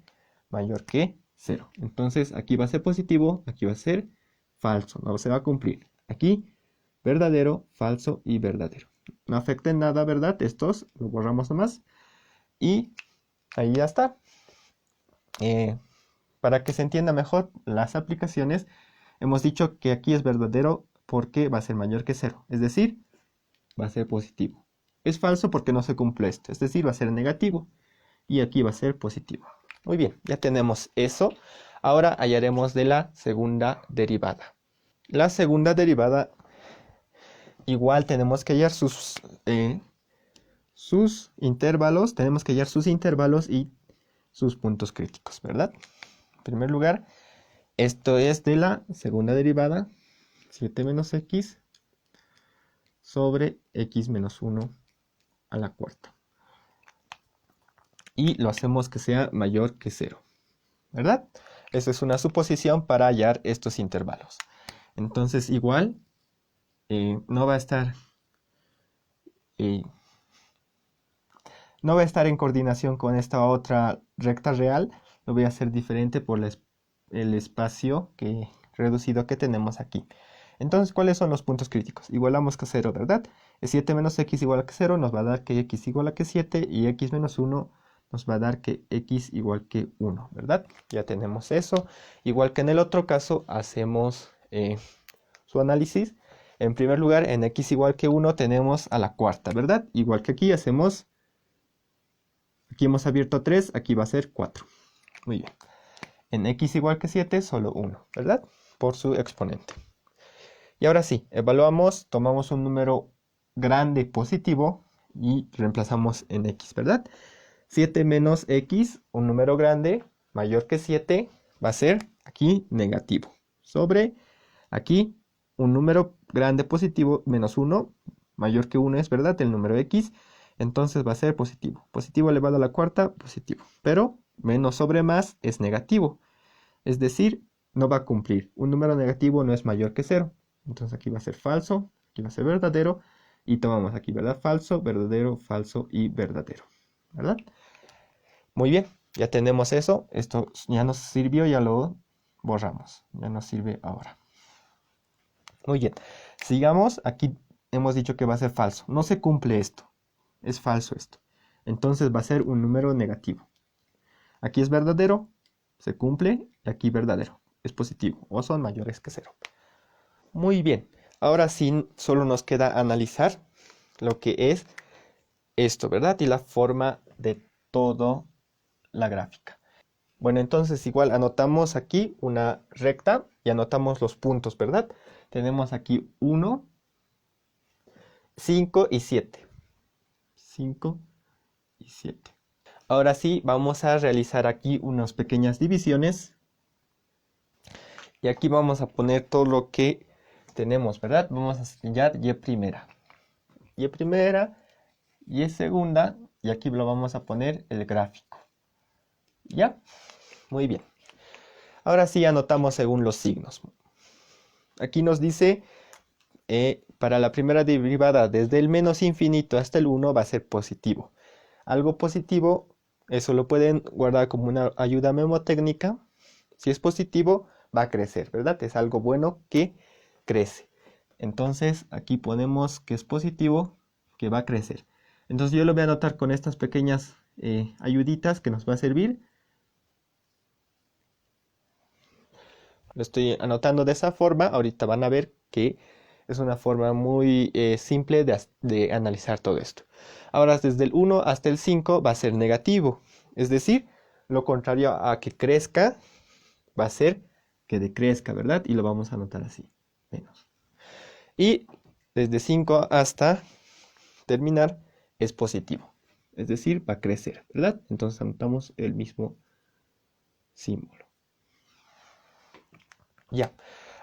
mayor que 0. Entonces aquí va a ser positivo, aquí va a ser falso. No se va a cumplir. Aquí verdadero, falso y verdadero. No afecta en nada, ¿verdad? Estos lo borramos nomás. Y ahí ya está. Para que se entienda mejor las aplicaciones, hemos dicho que aquí es verdadero porque va a ser mayor que 0. Es decir, va a ser positivo. Es falso porque no se cumple esto. Es decir, va a ser negativo. Y aquí va a ser positivo. Muy bien, ya tenemos eso. Ahora hallaremos de la segunda derivada. La segunda derivada, igual tenemos que hallar sus intervalos, tenemos que hallar sus intervalos y sus puntos críticos, ¿verdad? En primer lugar, esto es de la segunda derivada, 7 menos x sobre x menos 1 a la cuarta. Y lo hacemos que sea mayor que 0, ¿verdad? Esa es una suposición para hallar estos intervalos. Entonces, igual, no va a estar en coordinación con esta otra recta real. Lo voy a hacer diferente por el espacio reducido que tenemos aquí. Entonces, ¿cuáles son los puntos críticos? Igualamos que 0, ¿verdad? 7 menos x igual a que 0 nos va a dar que x igual a que 7 y x menos 1 nos va a dar que x igual que 1, ¿verdad? Ya tenemos eso. Igual que en el otro caso, hacemos su análisis. En primer lugar, en x igual que 1 tenemos a la cuarta, ¿verdad? Igual que aquí hacemos, aquí hemos abierto 3, aquí va a ser 4. Muy bien. En x igual que 7, solo 1, ¿verdad? Por su exponente. Y ahora sí, evaluamos, tomamos un número grande positivo y reemplazamos en x, ¿verdad? 7 menos x, un número grande mayor que 7, va a ser aquí negativo. Sobre aquí, un número grande positivo menos 1, mayor que 1 es, ¿verdad? El número x, entonces va a ser positivo. Positivo elevado a la cuarta, positivo. Pero menos sobre más es negativo. Es decir, no va a cumplir. Un número negativo no es mayor que 0. Entonces aquí va a ser falso, aquí va a ser verdadero. Y tomamos aquí, ¿verdad? Falso, falso y verdadero. ¿Verdad? Muy bien, ya tenemos eso. Esto ya nos sirvió, ya lo borramos. Ya nos sirve ahora. Muy bien, sigamos. Aquí hemos dicho que va a ser falso. No se cumple esto. Es falso esto. Entonces va a ser un número negativo. Aquí es verdadero, se cumple. Y aquí verdadero, es positivo. O son mayores que 0. Muy bien, ahora sí solo nos queda analizar lo que es esto, ¿verdad? Y la forma de toda la gráfica. Bueno, entonces igual anotamos aquí una recta y anotamos los puntos, ¿verdad? Tenemos aquí 1, 5 y 7. 5 y 7. Ahora sí, vamos a realizar aquí unas pequeñas divisiones. Y aquí vamos a poner todo lo que tenemos, ¿verdad? Vamos a señalar y primera. Y primera, y segunda, y aquí lo vamos a poner el gráfico. ¿Ya? Muy bien. Ahora sí anotamos según los signos. Aquí nos dice, para la primera derivada desde el menos infinito hasta el 1 va a ser positivo. Algo positivo, eso lo pueden guardar como una ayuda memotécnica. Si es positivo, va a crecer, ¿verdad? Es algo bueno que crece. Entonces aquí ponemos que es positivo, que va a crecer. Entonces yo lo voy a anotar con estas pequeñas ayuditas que nos va a servir. Lo estoy anotando de esa forma. Ahorita van a ver que es una forma muy simple de analizar todo esto. Ahora desde el 1 hasta el 5 va a ser negativo. Es decir, lo contrario a que crezca va a ser que decrezca, ¿verdad? Y lo vamos a anotar así, menos. Y desde 5 hasta terminar es positivo. Es decir, va a crecer, ¿verdad? Entonces anotamos el mismo símbolo. Ya,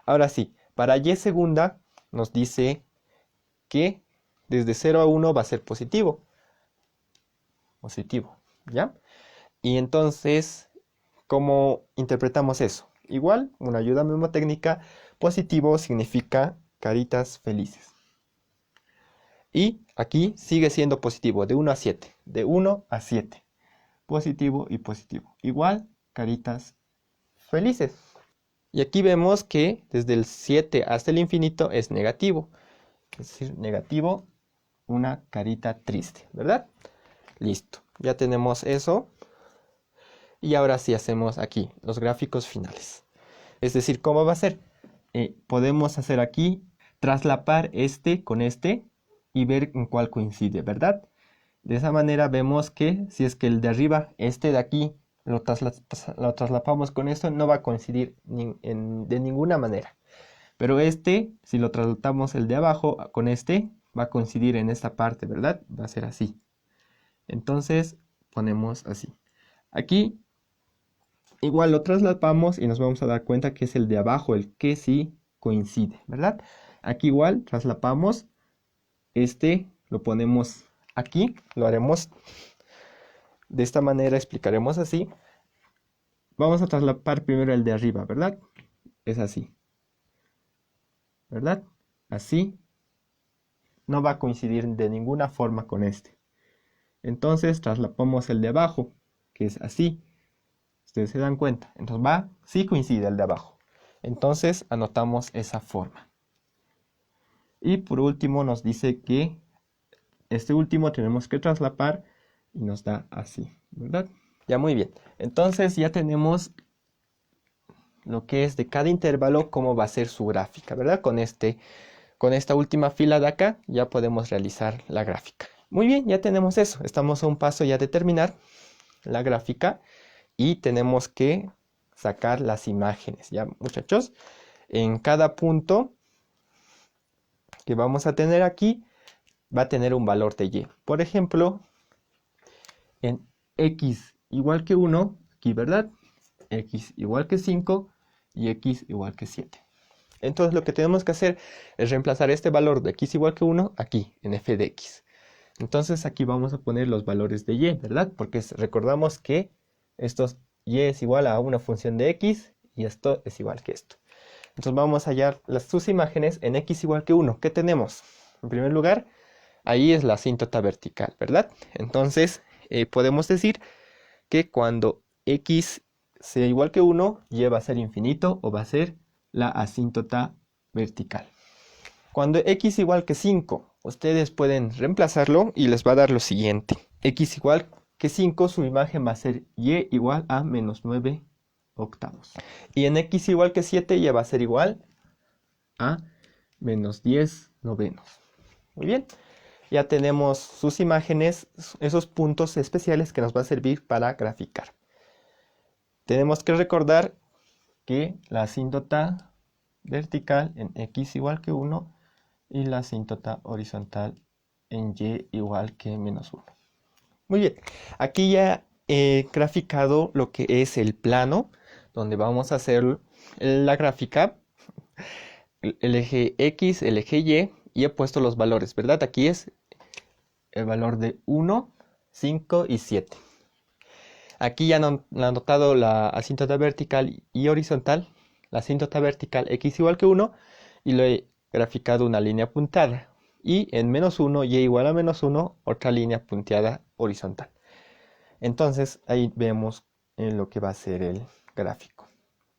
ahora sí, para y segunda nos dice que desde 0 a 1 va a ser positivo. Positivo, ¿ya? Y entonces, ¿cómo interpretamos eso? Igual, una ayuda mnemotécnica, positivo significa caritas felices. Y aquí sigue siendo positivo, de 1 a 7. De 1 a 7. Positivo y positivo. Igual, caritas felices. Y aquí vemos que desde el 7 hasta el infinito es negativo. Es decir, negativo, una carita triste, ¿verdad? Listo, ya tenemos eso. Y ahora sí hacemos aquí los gráficos finales. Es decir, ¿cómo va a ser? Podemos hacer aquí, traslapar este con este y ver en cuál coincide, ¿verdad? De esa manera vemos que si es que el de arriba, este de aquí, lo traslapamos con esto, no va a coincidir de ninguna manera. Pero si lo traslapamos el de abajo con va a coincidir en esta parte, ¿verdad? Va a ser así. Entonces, ponemos así. Aquí, igual lo traslapamos y nos vamos a dar cuenta que es el de abajo el que sí coincide, ¿verdad? Aquí igual traslapamos, lo ponemos aquí, lo haremos de esta manera, explicaremos así. Vamos a traslapar primero el de arriba, ¿verdad? Es así, ¿verdad? Así. No va a coincidir de ninguna forma con este. Entonces traslapamos el de abajo, que es así. Ustedes se dan cuenta. Entonces sí coincide el de abajo. Entonces anotamos esa forma. Y por último nos dice que este último tenemos que traslapar y nos da así, ¿verdad? Ya, muy bien. Entonces ya tenemos lo que es de cada intervalo, cómo va a ser su gráfica, ¿verdad? Con esta última fila de acá ya podemos realizar la gráfica. Muy bien, ya tenemos eso. Estamos a un paso ya de terminar la gráfica y tenemos que sacar las imágenes. Ya, muchachos, en cada punto que vamos a tener aquí va a tener un valor de y. Por ejemplo, en x igual que 1, aquí, ¿verdad? X igual que 5 y x igual que 7. Entonces lo que tenemos que hacer es reemplazar este valor de x igual que 1 aquí, en f de x. Entonces aquí vamos a poner los valores de y, ¿verdad? Porque recordamos que y es igual a una función de x y esto es igual que esto. Entonces vamos a hallar sus imágenes en x igual que 1. ¿Qué tenemos? En primer lugar, ahí es la asíntota vertical, ¿verdad? Entonces podemos decir que cuando x sea igual que 1, y va a ser infinito o va a ser la asíntota vertical. Cuando x igual que 5, ustedes pueden reemplazarlo y les va a dar lo siguiente. X igual que 5, su imagen va a ser y igual a menos 9 octavos. Y en x igual que 7 ya va a ser igual a menos 10 novenos. Muy bien. Ya tenemos sus imágenes, esos puntos especiales que nos va a servir para graficar. Tenemos que recordar que la asíntota vertical en x igual que 1 y la asíntota horizontal en y igual que menos 1. Muy bien, aquí ya he graficado lo que es el plano, donde vamos a hacer la gráfica, el eje X, el eje y he puesto los valores, ¿verdad? Aquí es el valor de 1, 5 y 7. Aquí ya han anotado la asíntota vertical y horizontal, la asíntota vertical x igual que 1, y lo he graficado una línea puntada. Y en menos 1, y igual a menos 1, otra línea punteada horizontal. Entonces ahí vemos lo que va a ser el gráfico.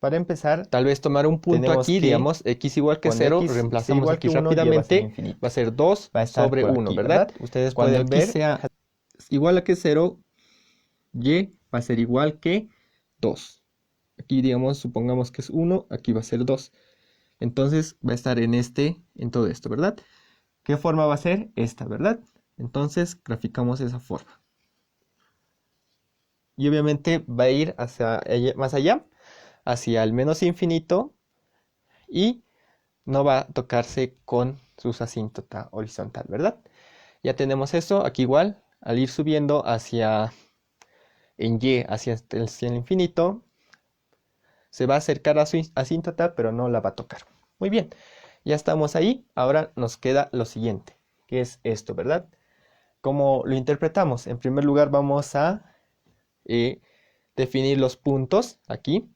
Para empezar, tal vez tomar un punto aquí, digamos, x igual que 0, reemplazamos aquí rápidamente, va a ser 2 sobre 1, ¿verdad? Ustedes pueden ver, sea igual a que 0, y va a ser igual que 2. Aquí, digamos, supongamos que es 1, aquí va a ser 2. Entonces va a estar en todo esto, ¿verdad? ¿Qué forma va a ser? Esta, ¿verdad? Entonces graficamos esa forma. Y obviamente va a ir más allá, hacia el menos infinito, y no va a tocarse con su asíntota horizontal, ¿verdad? Ya tenemos eso, aquí igual, al ir subiendo hacia hacia el infinito, se va a acercar a su asíntota, pero no la va a tocar. Muy bien, ya estamos ahí. Ahora nos queda lo siguiente, que es esto, ¿verdad? ¿Cómo lo interpretamos? En primer lugar vamos a definir los puntos aquí.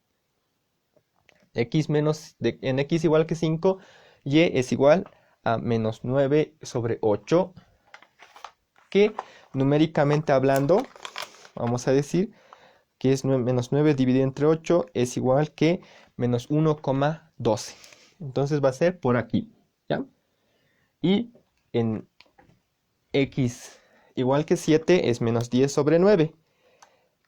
En x igual que 5, y es igual a menos 9 sobre 8, que numéricamente hablando, vamos a decir que es menos 9 dividido entre 8 es igual que menos 1,12. Entonces va a ser por aquí, ¿ya? Y en x igual que 7 es menos 10 sobre 9,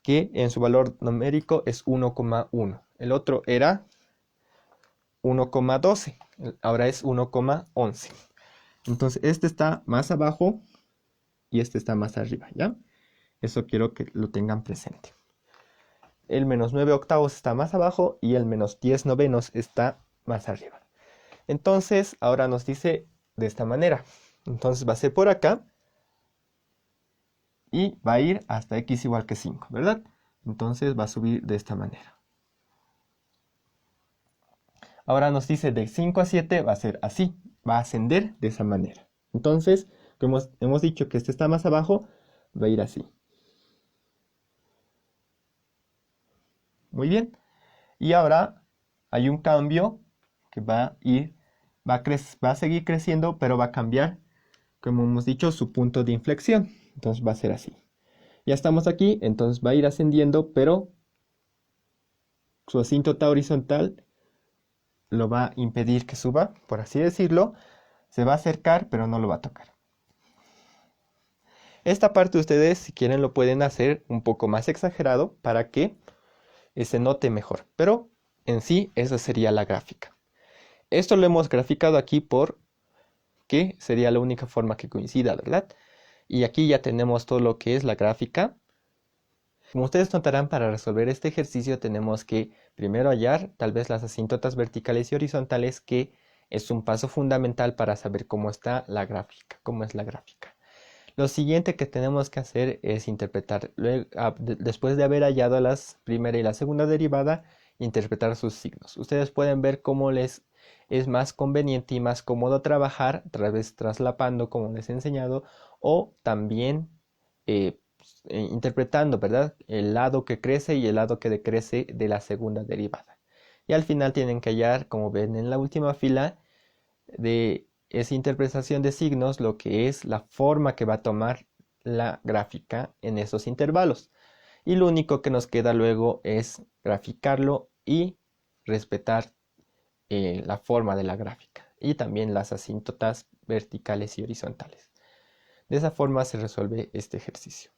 que en su valor numérico es 1,1. El otro era 1,12, ahora es 1,11. Entonces este está más abajo y este está más arriba, ¿ya? Eso quiero que lo tengan presente. el menos 9 octavos está más abajo y el menos 10 novenos está más arriba. Entonces, ahora nos dice de esta manera. Entonces va a ser por acá y va a ir hasta x igual que 5, ¿verdad? Entonces va a subir de esta manera. Ahora nos dice de 5 a 7 va a ser así, va a ascender de esa manera. Entonces, como hemos dicho que este está más abajo, va a ir así. Muy bien. Y ahora hay un cambio que va a ir, va a seguir creciendo, pero va a cambiar, como hemos dicho, su punto de inflexión. Entonces va a ser así. Ya estamos aquí, entonces va a ir ascendiendo, pero su asíntota horizontal lo va a impedir que suba, por así decirlo. Se va a acercar, pero no lo va a tocar. Esta parte ustedes, si quieren, lo pueden hacer un poco más exagerado para que se note mejor. Pero en sí, esa sería la gráfica. Esto lo hemos graficado aquí porque sería la única forma que coincida, ¿verdad? Y aquí ya tenemos todo lo que es la gráfica. Como ustedes notarán, para resolver este ejercicio tenemos que primero hallar tal vez las asíntotas verticales y horizontales, que es un paso fundamental para saber cómo está la gráfica, cómo es la gráfica. Lo siguiente que tenemos que hacer es interpretar, después de haber hallado la primera y la segunda derivada, interpretar sus signos. Ustedes pueden ver cómo les es más conveniente y más cómodo trabajar, traslapando como les he enseñado, o también interpretando, ¿verdad?, el lado que crece y el lado que decrece de la segunda derivada. Y al final tienen que hallar, como ven en la última fila, de esa interpretación de signos, lo que es la forma que va a tomar la gráfica en esos intervalos. Y lo único que nos queda luego es graficarlo y respetar la forma de la gráfica y también las asíntotas verticales y horizontales. De esa forma se resuelve este ejercicio.